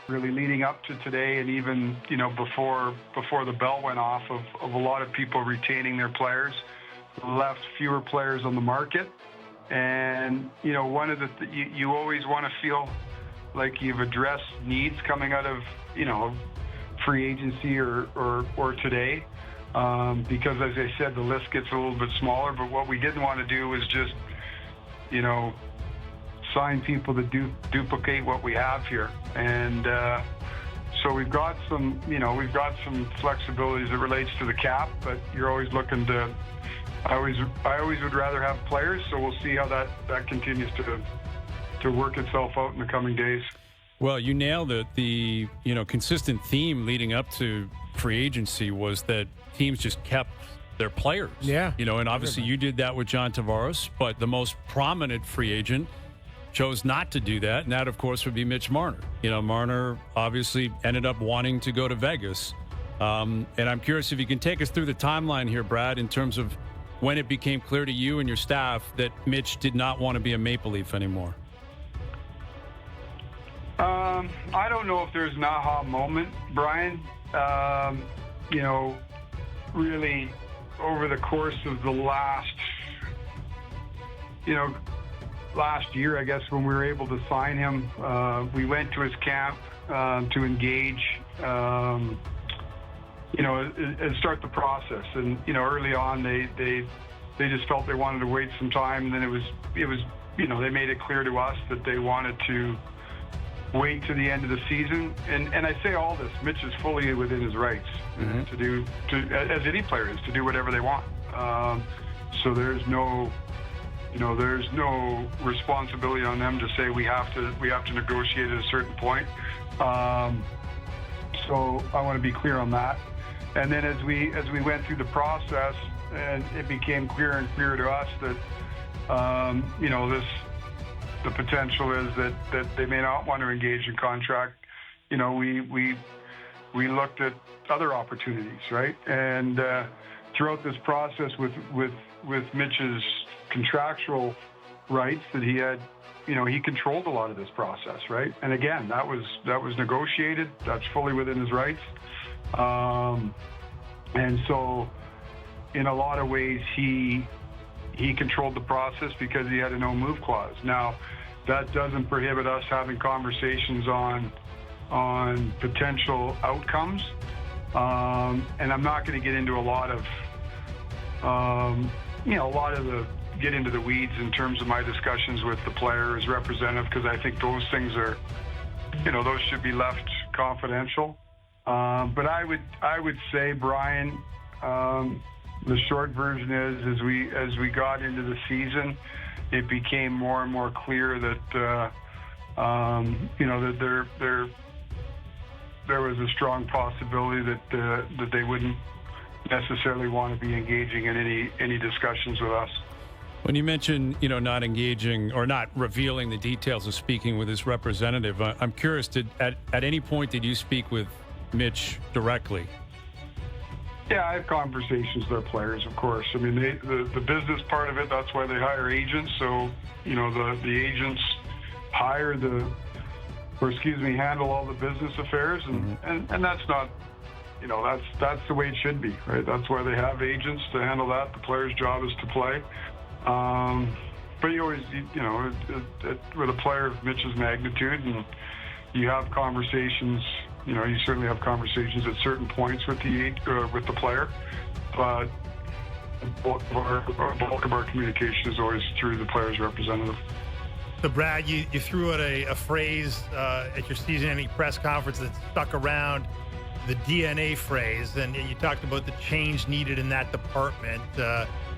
really leading up to today, and even before the bell went off, of a lot of people retaining their players, left fewer players on the market. And one of you always want to feel like you've addressed needs coming out of free agency or today, because as I said, the list gets a little bit smaller. But what we didn't want to do was just sign people that duplicate what we have here. And so we've got some flexibility as it relates to the cap, but you're always looking to. I always would rather have players, so we'll see how that continues to work itself out in the coming days. Well, you nailed it. The consistent theme leading up to free agency was that teams just kept their players. Yeah. And obviously you did that with John Tavares, but the most prominent free agent chose not to do that, and that, of course, would be Mitch Marner. Marner obviously ended up wanting to go to Vegas. And I'm curious if you can take us through the timeline here, Brad, in terms of when it became clear to you and your staff that Mitch did not want to be a Maple Leaf anymore. I don't know if there's an aha moment, Brian. Really over the course of the last year, I guess, when we were able to sign him, we went to his camp to engage, and start the process. And early on, they just felt they wanted to wait some time, and then it was they made it clear to us that they wanted to wait to the end of the season. And I say all this, Mitch is fully within his rights to do, as any player is, to do whatever they want. So there's no responsibility on them to say we have to negotiate at a certain point. So I want to be clear on that. And then as we went through the process, and it became clearer and clearer to us that the potential is that they may not want to engage in contract. We looked at other opportunities, right? And throughout this process with Mitch's contractual rights that he had, he controlled a lot of this process, right? And again, that was negotiated. That's fully within his rights. And so in a lot of ways, he controlled the process because he had a no-move clause. Now, that doesn't prohibit us having conversations on potential outcomes. And I'm not going to get into a lot of get into the weeds in terms of my discussions with the player as representative, because I think those things are, those should be left confidential. But I would say, Brian, the short version is, as we got into the season, it became more and more clear that that there was a strong possibility that they wouldn't necessarily want to be engaging in any discussions with us. When you mention, not engaging or not revealing the details of speaking with his representative, I'm curious, at any point did you speak with Mitch directly? Yeah, I have conversations with our players, of course. I mean, the business part of it, that's why they hire agents. So, the agents handle all the business affairs, and that's not, that's the way it should be, right? That's why they have agents to handle that. The player's job is to play. But you always, with a player of Mitch's magnitude, and you have conversations. You certainly have conversations at certain points with the player, but the bulk of our communication is always through the player's representative. So, Brad, you threw out a phrase at your season-ending press conference that stuck around, the DNA phrase, and you talked about the change needed in that department.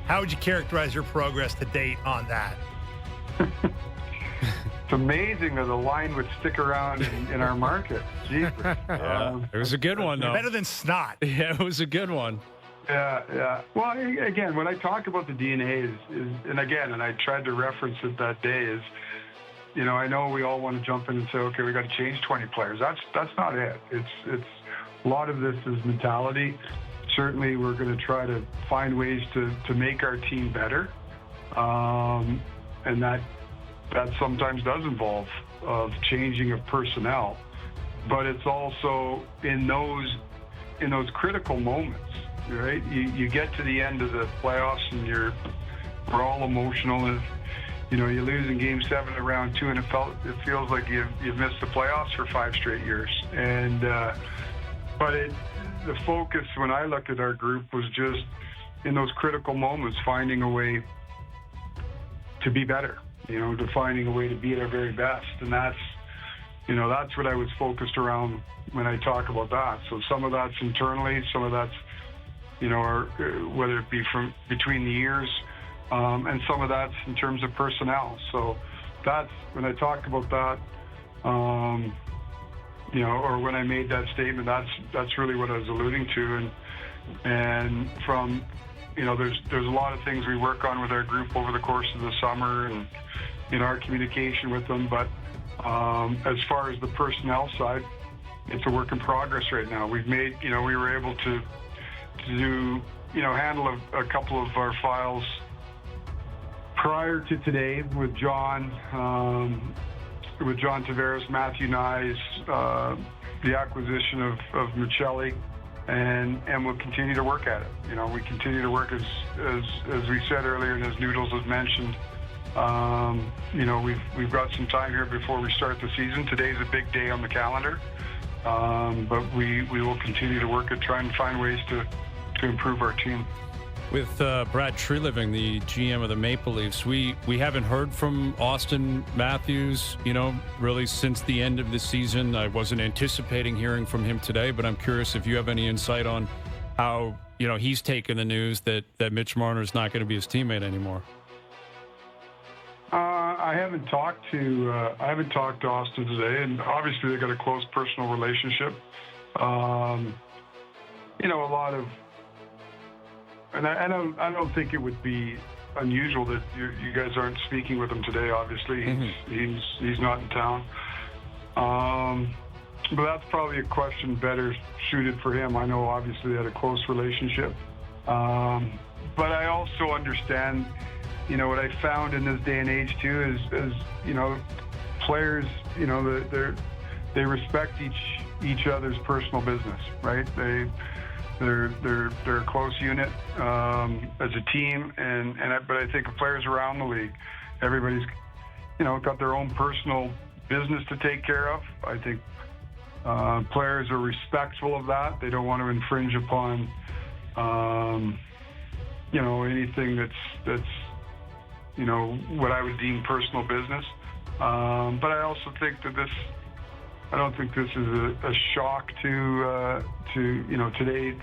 How would you characterize your progress to date on that? It's amazing that the line would stick around in our market. Jeez. It was a good one, though. Better than snot. Yeah, it was a good one. Yeah. Well, again, when I talk about the DNA and I tried to reference it that day, is, I know we all want to jump in and say, okay, we got to change 20 players. That's not it. It's a lot of this is mentality. Certainly, we're going to try to find ways to make our team better, and that sometimes does involve changing of personnel. but it's also in those critical moments, right? You get to the end of the playoffs and we're all emotional, and you lose in Game 7 of round 2, and it feels like you've missed the playoffs for 5 straight years. And the focus when I looked at our group was just in those critical moments, finding a way to be better, to finding a way to be at our very best. And that's what I was focused around when I talk about that. So some of that's internally, some of that's, whether it be from between the years, and some of that's in terms of personnel. So that's when I talk about that, or when I made that statement, that's really what I was alluding to. And from, there's a lot of things we work on with our group over the course of the summer and in our communication with them. But as far as the personnel side, it's a work in progress right now. We've made, we were able to do, handle a couple of our files prior to today with John Tavares, Matthew Nyes, the acquisition of Michelli, and we'll continue to work at it. We continue to work as we said earlier, and as Noodles has mentioned. We've got some time here before we start the season. Today's a big day on the calendar, but we will continue to work at trying to find ways to improve our team. With Brad Treliving, the GM of the Maple Leafs, we haven't heard from Austin Matthews, really since the end of the season. I wasn't anticipating hearing from him today, but I'm curious if you have any insight on how, he's taken the news that Mitch Marner's not going to be his teammate anymore. I haven't talked to Austin today, and obviously they got a close personal relationship. A lot of. And I don't think it would be unusual that you guys aren't speaking with him today. Obviously, he's not in town. But that's probably a question better suited for him. I know obviously they had a close relationship. But I also understand, what I found in this day and age too is players, they respect each other's personal business, right? They're a close unit as a team, but I think players around the league, everybody's got their own personal business to take care of. I think players are respectful of that. They don't want to infringe upon anything that's what I would deem personal business. But I also think that I don't think this is a shock to today.